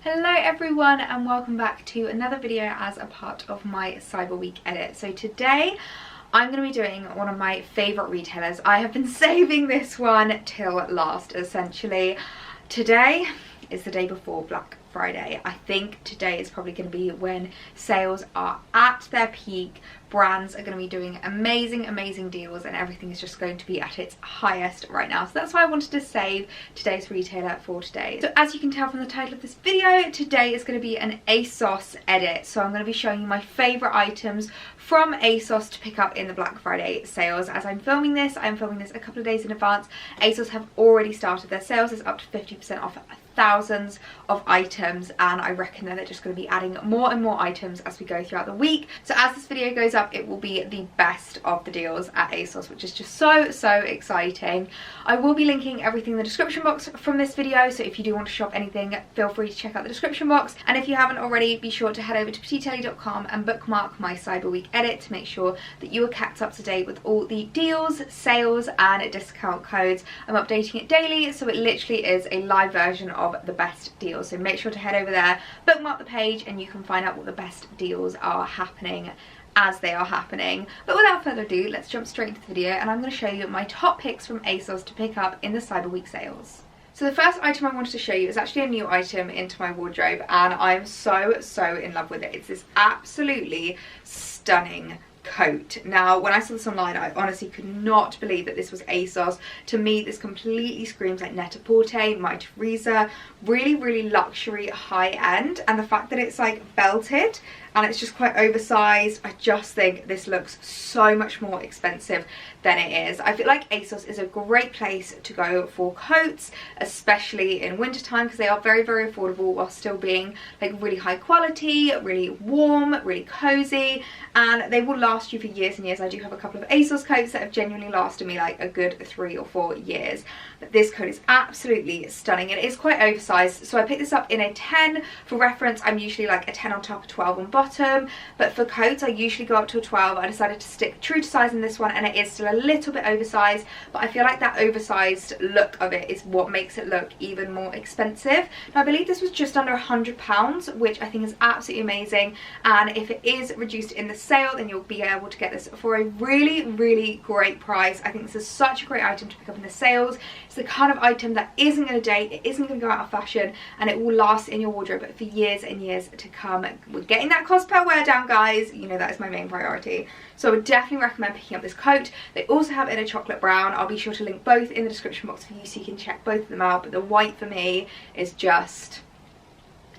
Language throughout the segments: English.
Hello everyone and welcome back to another video as a part of my Cyber Week edit. So today I'm going to be doing one of my favourite retailers. I have been saving this one till last essentially. Today is the day before Black Friday. I think today is probably going to be when sales are at their peak. Brands are going to be doing amazing deals and everything is just going to be at its highest right now. So that's why I wanted to save today's retailer for today. So as you can tell from the title of this video, today is going to be an ASOS edit. So I'm going to be showing you my favourite items from ASOS to pick up in the Black Friday sales. As I'm filming this a couple of days in advance. ASOS have already started their sales. It's up to 50% off thousands of items, and I reckon that they're just going to be adding more and more items as we go throughout the week. So as this video goes up, it will be the best of the deals at ASOS, which is just so exciting. I will be linking everything in the description box from this video, so if you do want to shop anything, feel free to check out the description box. And if you haven't already, be sure to head over to petitelli.com and bookmark my Cyber Week edit to make sure that you are kept up to date with all the deals, sales and discount codes. I'm updating it daily, so it literally is a live version of the best deals. So make sure to head over there, bookmark the page, and you can find out what the best deals are happening as they are happening. But without further ado, let's jump straight into the video and I'm going to show you my top picks from ASOS to pick up in the Cyber Week sales. So the first item I wanted to show you is actually a new item into my wardrobe and I'm so in love with it. It's this absolutely stunning coat. Now when I saw this online, I honestly could not believe that this was ASOS. To me this completely screams like Net-a-Porter, My Teresa, really luxury, high end, and the fact that it's like belted and it's just quite oversized, I just think this looks so much more expensive than it is. I feel like ASOS is a great place to go for coats, especially in winter time, because they are very affordable while still being like really high quality, really warm, really cozy, and they will last you for years and years. I do have a couple of ASOS coats that have genuinely lasted me like a good 3 or 4 years. But this coat is absolutely stunning and it is quite oversized, so I picked this up in a 10. For reference, I'm usually like a 10 on top, a 12 on bottom, but for coats I usually go up to a 12. I decided to stick true to size in this one, and it is still a little bit oversized, but I feel like that oversized look of it is what makes it look even more expensive. Now I believe this was just under £100, which I think is absolutely amazing, and if it is reduced in the sale then you'll be able to get this for a really great price. I think this is such a great item to pick up in the sales. It's the kind of item that isn't going to date, it isn't going to go out of fashion, and it will last in your wardrobe for years and years to come. We're getting that cost per wear down, guys. You know that is my main priority. So I would definitely recommend picking up this coat. They also have it in a chocolate brown. I'll be sure to link both in the description box for you so you can check both of them out. But the white for me is just,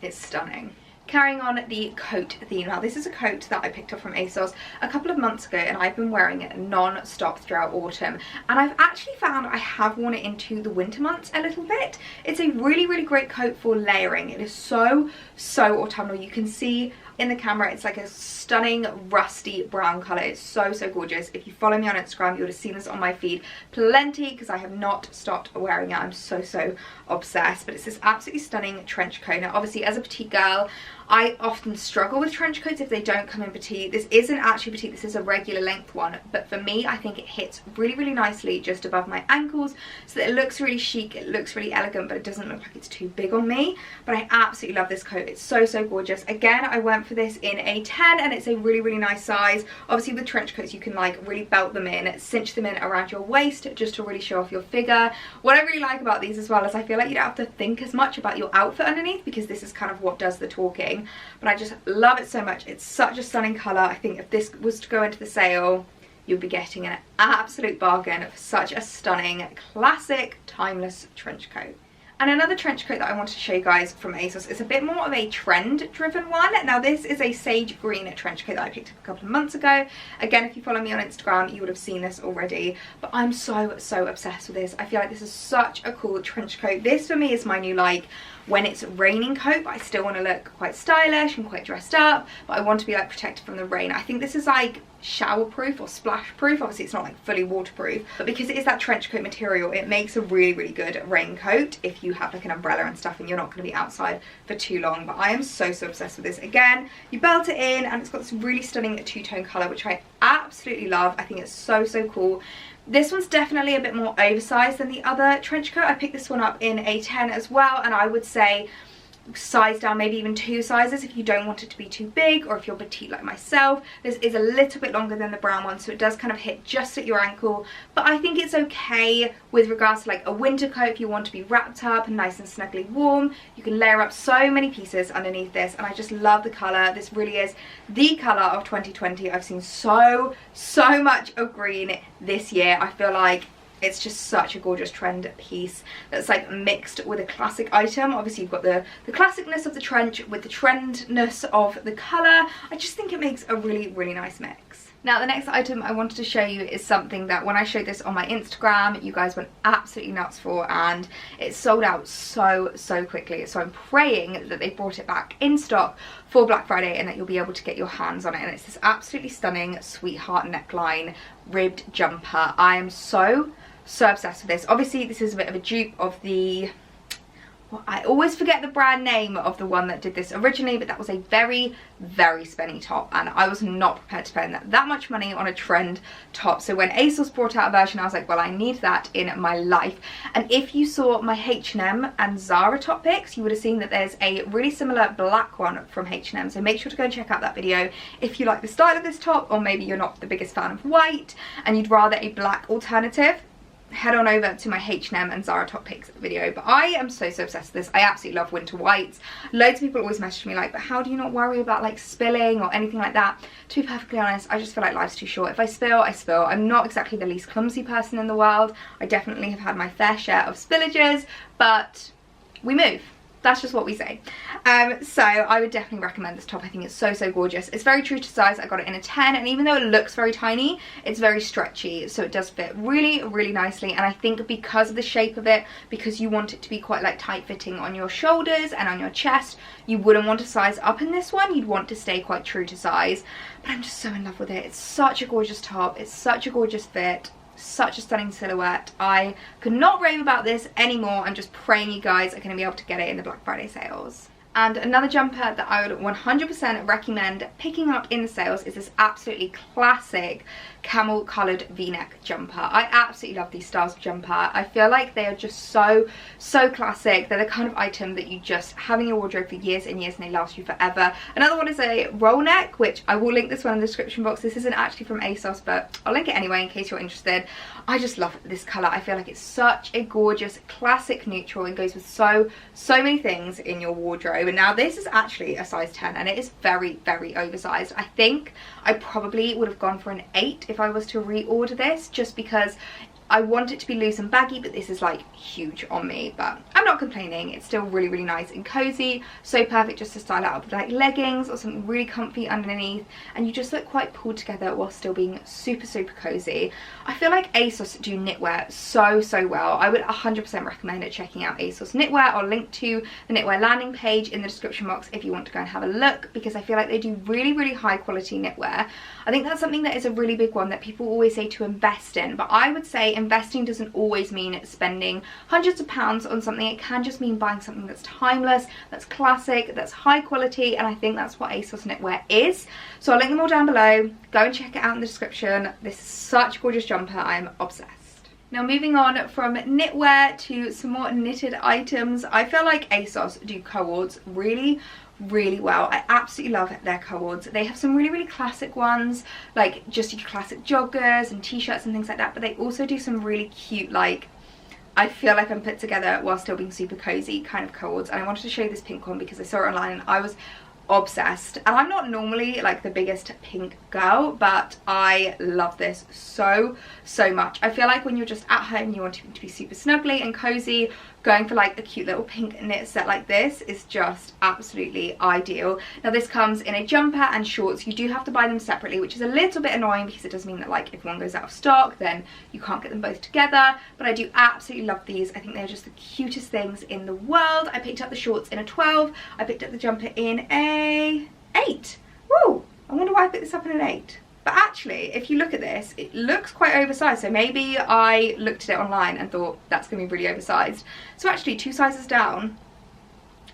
it's stunning. Carrying on the coat theme. Now this is a coat that I picked up from ASOS a couple of months ago and I've been wearing it non-stop throughout autumn, and I've actually found I have worn it into the winter months a little bit. It's a really great coat for layering. It is so autumnal. You can see in the camera it's like a stunning rusty brown colour. It's so gorgeous. If you follow me on Instagram you would have seen this on my feed plenty because I have not stopped wearing it. I'm so obsessed. But it's this absolutely stunning trench coat. Now obviously as a petite girl I often struggle with trench coats if they don't come in petite. This isn't actually petite, this is a regular length one, but for me I think it hits really nicely just above my ankles so that it looks really chic, it looks really elegant, but it doesn't look like it's too big on me. But I absolutely love this coat. It's so gorgeous. Again, I went for this in a 10 and it's a really nice size. Obviously with trench coats you can like really belt them in, cinch them in around your waist just to really show off your figure. What I really like about these as well is I feel like you don't have to think as much about your outfit underneath because this is kind of what does the talking. But I just love it so much. It's such a stunning colour. I think if this was to go into the sale you'll be getting an absolute bargain for such a stunning, classic, timeless trench coat. And another trench coat that I wanted to show you guys from ASOS is a bit more of a trend driven one. Now this is a sage green trench coat that I picked up a couple of months ago. Again, if you follow me on Instagram you would have seen this already, but I'm so obsessed with this. I feel like this is such a cool trench coat. This for me is my new like when it's raining coat, but I still want to look quite stylish and quite dressed up, but I want to be like protected from the rain. I think this is like shower proof or splash proof. Obviously it's not like fully waterproof, but because it is that trench coat material it makes a really good raincoat if you have like an umbrella and stuff and you're not going to be outside for too long. But I am so obsessed with this. Again, you belt it in and it's got this really stunning two-tone colour which I absolutely love. I think it's so cool. This one's definitely a bit more oversized than the other trench coat. I picked this one up in a 10 as well, and I would say size down, maybe even 2 sizes if you don't want it to be too big, or if you're petite like myself. This is a little bit longer than the brown one, so it does kind of hit just at your ankle, but I think it's okay with regards to like a winter coat. If you want to be wrapped up and nice and snugly warm, you can layer up so many pieces underneath this, and I just love the colour. This really is the colour of 2020. I've seen so much of green this year. I feel like it's just such a gorgeous trend piece that's like mixed with a classic item. Obviously you've got the classicness of the trench with the trendness of the colour. I just think it makes a really nice mix. Now the next item I wanted to show you is something that when I showed this on my Instagram, you guys went absolutely nuts for, and it sold out so quickly. So I'm praying that they brought it back in stock for Black Friday and that you'll be able to get your hands on it. And it's this absolutely stunning sweetheart neckline ribbed jumper. I am so obsessed with this. Obviously this is a bit of a dupe of the, well, I always forget the brand name of the one that did this originally, but that was a very spenny top, and I was not prepared to spend that much money on a trend top. So when ASOS brought out a version, I was like, well, I need that in my life. And if you saw my H&M and Zara top picks, you would have seen that there's a really similar black one from H&M, so make sure to go and check out that video if you like the style of this top, or maybe you're not the biggest fan of white and you'd rather a black alternative. Head on over to my H&M and Zara top picks video. But I am so obsessed with this. I absolutely love winter whites. Loads of people always message me like, but how do you not worry about like spilling or anything like that? To be perfectly honest, I just feel like life's too short. If I spill, I spill. I'm not exactly the least clumsy person in the world. I definitely have had my fair share of spillages, but we move. That's just what we say. So I would definitely recommend this top. I think it's so gorgeous. It's very true to size. I got it in a 10, and even though it looks very tiny, it's very stretchy, so it does fit really nicely. And I think because of the shape of it, because you want it to be quite like tight fitting on your shoulders and on your chest, you wouldn't want to size up in this one. You'd want to stay quite true to size. But I'm just so in love with it. It's such a gorgeous top. It's such a gorgeous fit. Such a stunning silhouette. I could not rave about this anymore. I'm just praying you guys are going to be able to get it in the Black Friday sales. And another jumper that I would 100% recommend picking up in the sales is this absolutely classic camel coloured v-neck jumper. I absolutely love these styles of jumper. I feel like they are just so classic. They're the kind of item that you just have in your wardrobe for years and years, and they last you forever. Another one is a roll neck, which I will link this one in the description box. This isn't actually from ASOS, but I'll link it anyway in case you're interested. I just love this colour. I feel like it's such a gorgeous classic neutral. It goes with so many things in your wardrobe. And now this is actually a size 10, and it is very oversized. I think I probably would have gone for an 8 if I was to reorder this, just because I want it to be loose and baggy, but this is like huge on me. But I'm not complaining. It's still really nice and cozy. So perfect just to style out with like leggings or something really comfy underneath, and you just look quite pulled together while still being super cozy. I feel like ASOS do knitwear so well. I would 100% recommend checking out ASOS knitwear. I'll link to the knitwear landing page in the description box if you want to go and have a look, because I feel like they do really high quality knitwear. I think that's something that is a really big one that people always say to invest in, but I would say investing doesn't always mean spending hundreds of pounds on something. It can just mean buying something that's timeless, that's classic, that's high quality, and I think that's what ASOS knitwear is. So I'll link them all down below. Go and check it out in the description. This is such a gorgeous jumper. I'm obsessed. Now moving on from knitwear to some more knitted items, I feel like ASOS do co-ords really well. I absolutely love their co-ords. They have some really classic ones, like just your classic joggers and t-shirts and things like that, but they also do some really cute, like, I feel like I'm put together while still being super cozy kind of co-ords. And I wanted to show you this pink one because I saw it online and I was obsessed. And I'm not normally like the biggest pink girl, but I love this so much. I feel like when you're just at home, you want to be super snuggly and cozy, going for like a cute little pink knit set like this is just absolutely ideal. Now this comes in a jumper and shorts. You do have to buy them separately, which is a little bit annoying because it does mean that like if one goes out of stock, then you can't get them both together. But I do absolutely love these. I think they're just the cutest things in the world. I picked up the shorts in a 12. I picked up the jumper in a 8. Woo! I wonder why I picked this up in an 8. But actually, if you look at this, it looks quite oversized. So maybe I looked at it online and thought that's going to be really oversized. So actually, 2 sizes down,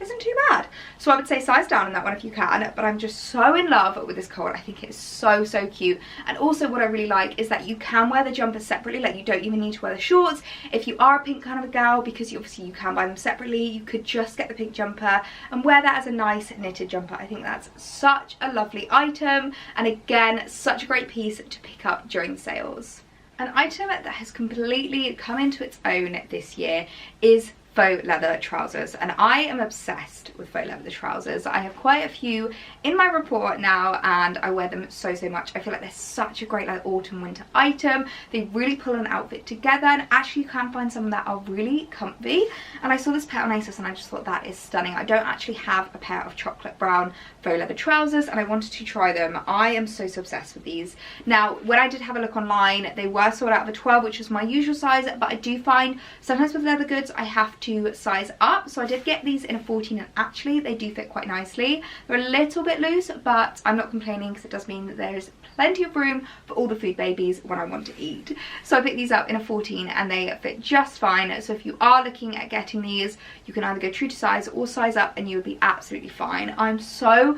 isn't too bad. So I would say size down in that one if you can, but I'm just so in love with this coat. I think it's so cute. And also what I really like is that you can wear the jumpers separately, like you don't even need to wear the shorts if you are a pink kind of a girl, because obviously you can buy them separately. You could just get the pink jumper and wear that as a nice knitted jumper. I think that's such a lovely item, and again, such a great piece to pick up during the sales. An item that has completely come into its own this year is faux leather trousers, and I am obsessed with faux leather trousers. I have quite a few in my report now and I wear them so much. I feel like they're such a great like autumn winter item. They really pull an outfit together, and actually you can find some that are really comfy. And I saw this pair on ASOS and I just thought that is stunning. I don't actually have a pair of chocolate brown faux leather trousers and I wanted to try them. I am so obsessed with these. Now when I did have a look online, they were sold out of a 12, which was my usual size, but I do find sometimes with leather goods I have to size up, so I did get these in a 14, and actually they do fit quite nicely. They're a little bit loose, but I'm not complaining because it does mean that there's plenty of room for all the food babies when I want to eat. So I picked these up in a 14 and they fit just fine. So if you are looking at getting these, you can either go true to size or size up and you would be absolutely fine. I'm so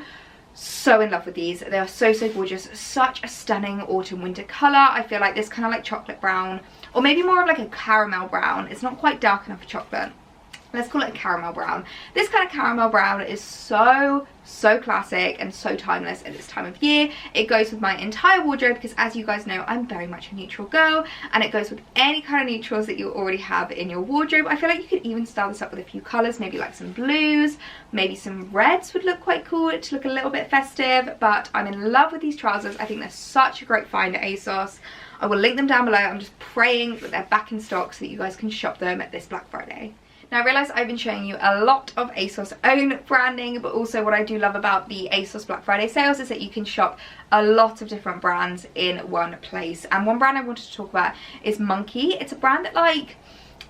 in love with these. They are so gorgeous. Such a stunning autumn winter colour. I feel like this kind of like chocolate brown, or maybe more of like a caramel brown. It's not quite dark enough for chocolate. Let's call it a caramel brown. This kind of caramel brown is so classic and so timeless at this time of year. It goes with my entire wardrobe because, as you guys know, I'm very much a neutral girl, and it goes with any kind of neutrals that you already have in your wardrobe. I feel like you could even style this up with a few colours, maybe like some blues, maybe some reds would look quite cool to look a little bit festive. But I'm in love with these trousers. I think they're such a great find at ASOS. I will link them down below. I'm just praying that they're back in stock so that you guys can shop them at this Black Friday. Now I realise I've been showing you a lot of ASOS own branding, but also what I do love about the ASOS Black Friday sales is that you can shop a lot of different brands in one place. And one brand I wanted to talk about is Monkey. It's a brand that, like,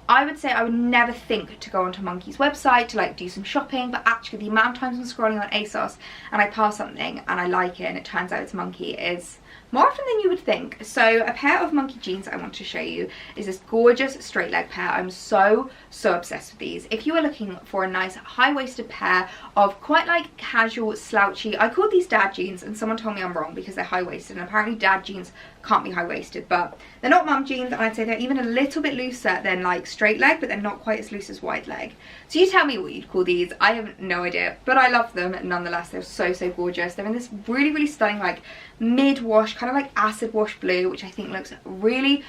I would say I would never think to go onto Monkey's website to like do some shopping, but actually the amount of times I'm scrolling on ASOS and I pass something and I like it and it turns out it's Monkey is more often than you would think. So a pair of Monkey jeans I want to show you is this gorgeous straight leg pair. I'm so obsessed with these. If you are looking for a nice high-waisted pair of quite like casual slouchy, I called these dad jeans and someone told me I'm wrong because they're high-waisted, and apparently dad jeans can't be high-waisted, but they're not mum jeans, and I'd say they're even a little bit looser than like straight leg, but they're not quite as loose as wide leg. So you tell me what you'd call these. I have no idea, but I love them nonetheless. They're so gorgeous. They're in this really stunning like mid-wash, kind of like acid wash blue, which I think looks really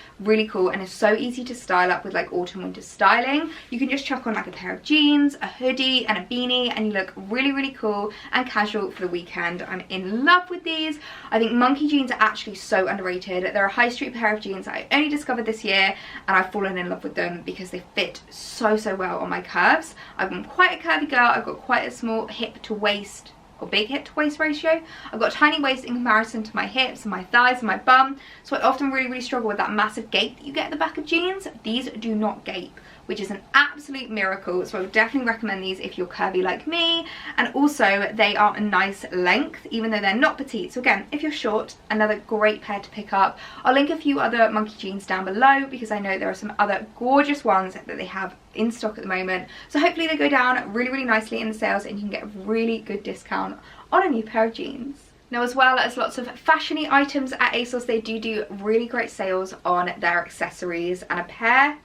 cool and is so easy to style up with like autumn winter styling. You can just chuck on like a pair of jeans, a hoodie and a beanie, and you look really cool and casual for the weekend. I'm in love with these. I think Monkey jeans are actually so underrated. They're a high street pair of jeans that I only discovered this year, and I've fallen in love with them because they fit so well on my curves. I'm quite a curvy girl. I've got quite a small hip to waist, or big hip to waist ratio. I've got a tiny waist in comparison to my hips and my thighs and my bum, so I often really struggle with that massive gape that you get at the back of jeans. These do not gape, which is an absolute miracle, so I would definitely recommend these if you're curvy like me. And also they are a nice length even though they're not petite, so again, if you're short, another great pair to pick up. I'll link a few other Monkey jeans down below because I know there are some other gorgeous ones that they have in stock at the moment, so hopefully they go down really nicely in the sales and you can get a really good discount on a new pair of jeans. Now, as well as lots of fashiony items at ASOS, they do really great sales on their accessories, and a pair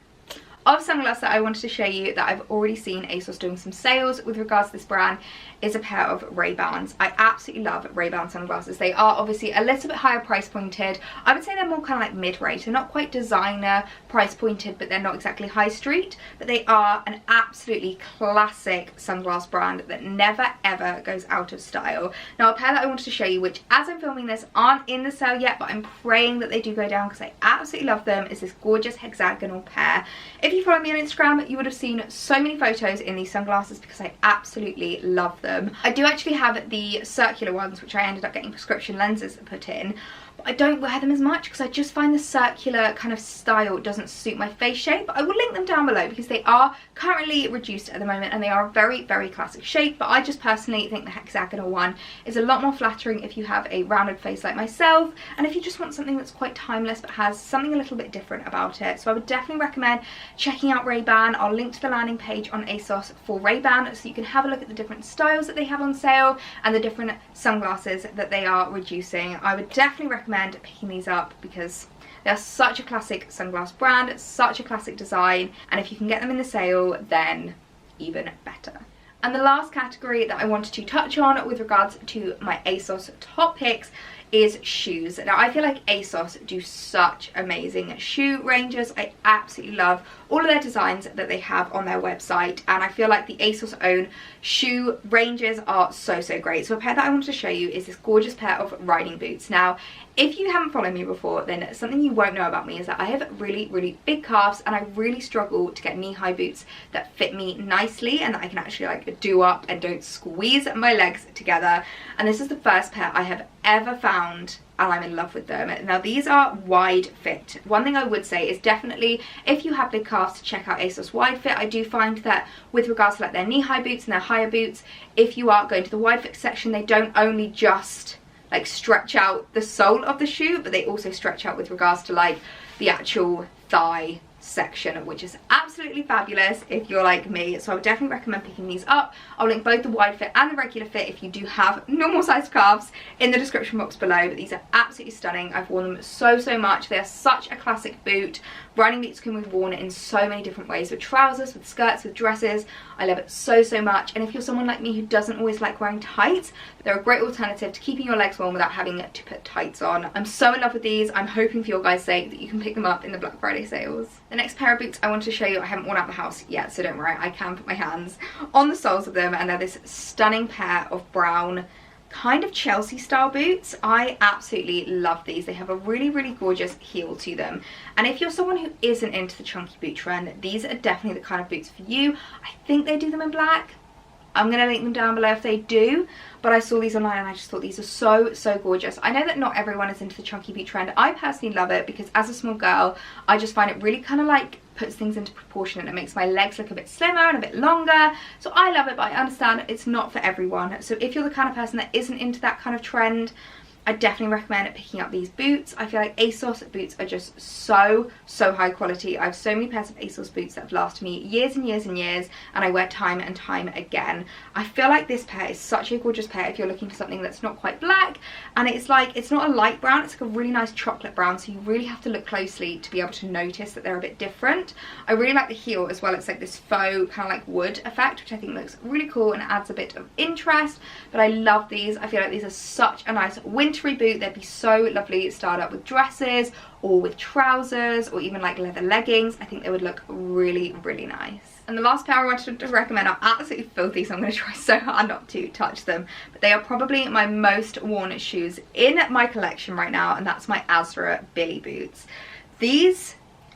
of sunglasses that I wanted to show you that I've already seen ASOS doing some sales with regards to this brand is a pair of Ray-Bans. I absolutely love Ray-Ban sunglasses. They are obviously a little bit higher price pointed. I would say they're more kind of like mid-range. They're not quite designer price pointed, but they're not exactly high street. But they are an absolutely classic sunglass brand that never ever goes out of style. Now, a pair that I wanted to show you, which as I'm filming this aren't in the sale yet, but I'm praying that they do go down because I absolutely love them, is this gorgeous hexagonal pair. If you follow me on Instagram, you would have seen so many photos in these sunglasses because I absolutely love them. I do actually have the circular ones, which I ended up getting prescription lenses put in, but I don't wear them as much because I just find the circular kind of style doesn't suit my face shape. I will link them down below because they are currently reduced at the moment and they are a very, very classic shape, but I just personally think the hexagonal one is a lot more flattering if you have a rounded face like myself, and if you just want something that's quite timeless but has something a little bit different about it. So I would definitely recommend checking out Ray-Ban. I'll link to the landing page on ASOS for Ray-Ban so you can have a look at the different styles that they have on sale and the different sunglasses that they are reducing. I would definitely recommend picking these up because they are such a classic sunglass brand, such a classic design, and if you can get them in the sale, then even better. And the last category that I wanted to touch on with regards to my ASOS top picks is shoes. Now I feel like ASOS do such amazing shoe ranges. I absolutely love all of their designs that they have on their website, and I feel like the ASOS own shoe ranges are so great. So a pair that I wanted to show you is this gorgeous pair of riding boots. Now if you haven't followed me before, then something you won't know about me is that I have really big calves and I really struggle to get knee-high boots that fit me nicely and that I can actually like do up and don't squeeze my legs together. And this is the first pair I have ever found and I'm in love with them. Now these are wide fit. One thing I would say is definitely if you have big calves, to check out ASOS wide fit. I do find that with regards to like their knee-high boots and their higher boots, if you are going to the wide fit section, they don't only just like stretch out the sole of the shoe, but they also stretch out with regards to like the actual thigh section, which is absolutely fabulous if you're like me. So I would definitely recommend picking these up. I'll link both the wide fit and the regular fit if you do have normal sized calves in the description box below, but these are absolutely stunning. I've worn them so much. They are such a classic boot. Riding boots can be worn in so many different ways, with trousers, with skirts, with dresses. I love it so much. And if you're someone like me who doesn't always like wearing tights, they're a great alternative to keeping your legs warm without having to put tights on. I'm so in love with these. I'm hoping for your guys' sake that you can pick them up in the Black Friday sales. The next pair of boots I wanted to show you, I haven't worn out the house yet, so don't worry, I can put my hands on the soles of them, and they're this stunning pair of brown kind of Chelsea style boots. I absolutely love these. They have a really gorgeous heel to them, and if you're someone who isn't into the chunky boot trend, these are definitely the kind of boots for you. I think they do them in black. I'm going to link them down below if they do, but I saw these online and I just thought these are so gorgeous. I know that not everyone is into the chunky boot trend. I personally love it because as a small girl, I just find it really kind of like puts things into proportion and it makes my legs look a bit slimmer and a bit longer. So I love it, but I understand it's not for everyone. So if you're the kind of person that isn't into that kind of trend, I definitely recommend picking up these boots. I feel like ASOS boots are just so high quality. I have so many pairs of ASOS boots that have lasted me years and years and I wear time and time again. I feel like this pair is such a gorgeous pair if you're looking for something that's not quite black, and it's like, it's not a light brown, it's like a really nice chocolate brown, so you really have to look closely to be able to notice that they're a bit different. I really like the heel as well. It's like this faux kind of like wood effect, which I think looks really cool and adds a bit of interest, but I love these. I feel like these are such a nice winter boot. They'd be so lovely styled up with dresses or with trousers or even like leather leggings. I think they would look really nice. And the last pair I wanted to recommend are absolutely filthy, so I'm going to try so hard not to touch them, but they are probably my most worn shoes in my collection right now, and that's my AZRA Billy boots. These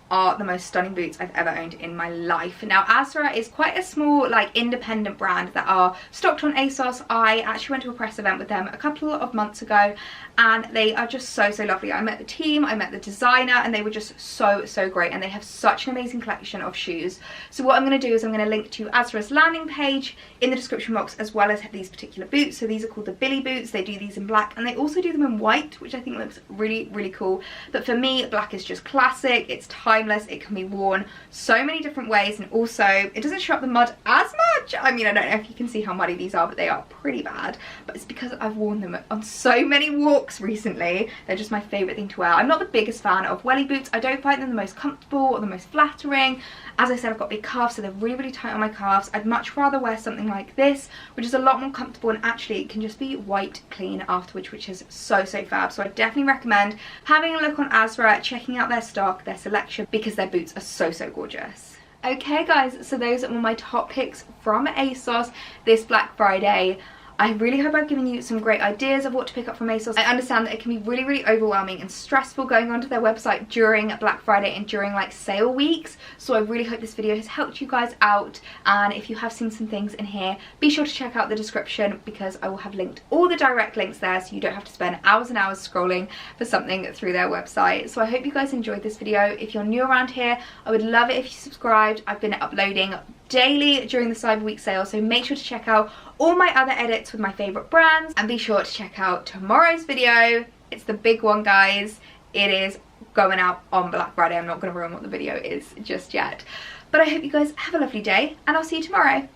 are the most stunning boots I've ever owned in my life. Now AZRA is quite a small like independent brand that are stocked on ASOS. I actually went to a press event with them a couple of months ago and they are just so lovely. I met the team, I met the designer, and they were just so great, and they have such an amazing collection of shoes. So what I'm going to do is I'm going to link to AZRA's landing page in the description box, as well as these particular boots. So these are called the Billy boots. They do these in black and they also do them in white, which I think looks really cool. But for me, black is just classic, it's timeless, it can be worn so many different ways, and also it doesn't show up the mud as much. I mean, I don't know if you can see how muddy these are, but they are pretty bad. But it's because I've worn them on so many walks recently. They're just my favorite thing to wear. I'm not the biggest fan of welly boots. I don't find them the most comfortable or the most flattering. As I said, I've got big calves, so they're really tight on my calves. I'd much rather wear something like this, which is a lot more comfortable, and actually it can just be white clean afterwards, which is so fab. So I definitely recommend having a look on AZRA, checking out their stock, their selection, because their boots are so gorgeous. Okay guys, so those are all my top picks from ASOS this Black Friday. I really hope I've given you some great ideas of what to pick up from ASOS. I understand that it can be really, really overwhelming and stressful going onto their website during Black Friday and during like sale weeks. So I really hope this video has helped you guys out. And if you have seen some things in here, be sure to check out the description because I will have linked all the direct links there so you don't have to spend hours and hours scrolling for something through their website. So I hope you guys enjoyed this video. If you're new around here, I would love it if you subscribed. I've been uploading daily during the Cyber Week sale, so make sure to check out all my other edits with my favourite brands, and be sure to check out tomorrow's video. It's the big one, guys. It is going out on Black Friday. I'm not going to ruin what the video is just yet, but I hope you guys have a lovely day and I'll see you tomorrow.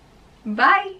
Bye.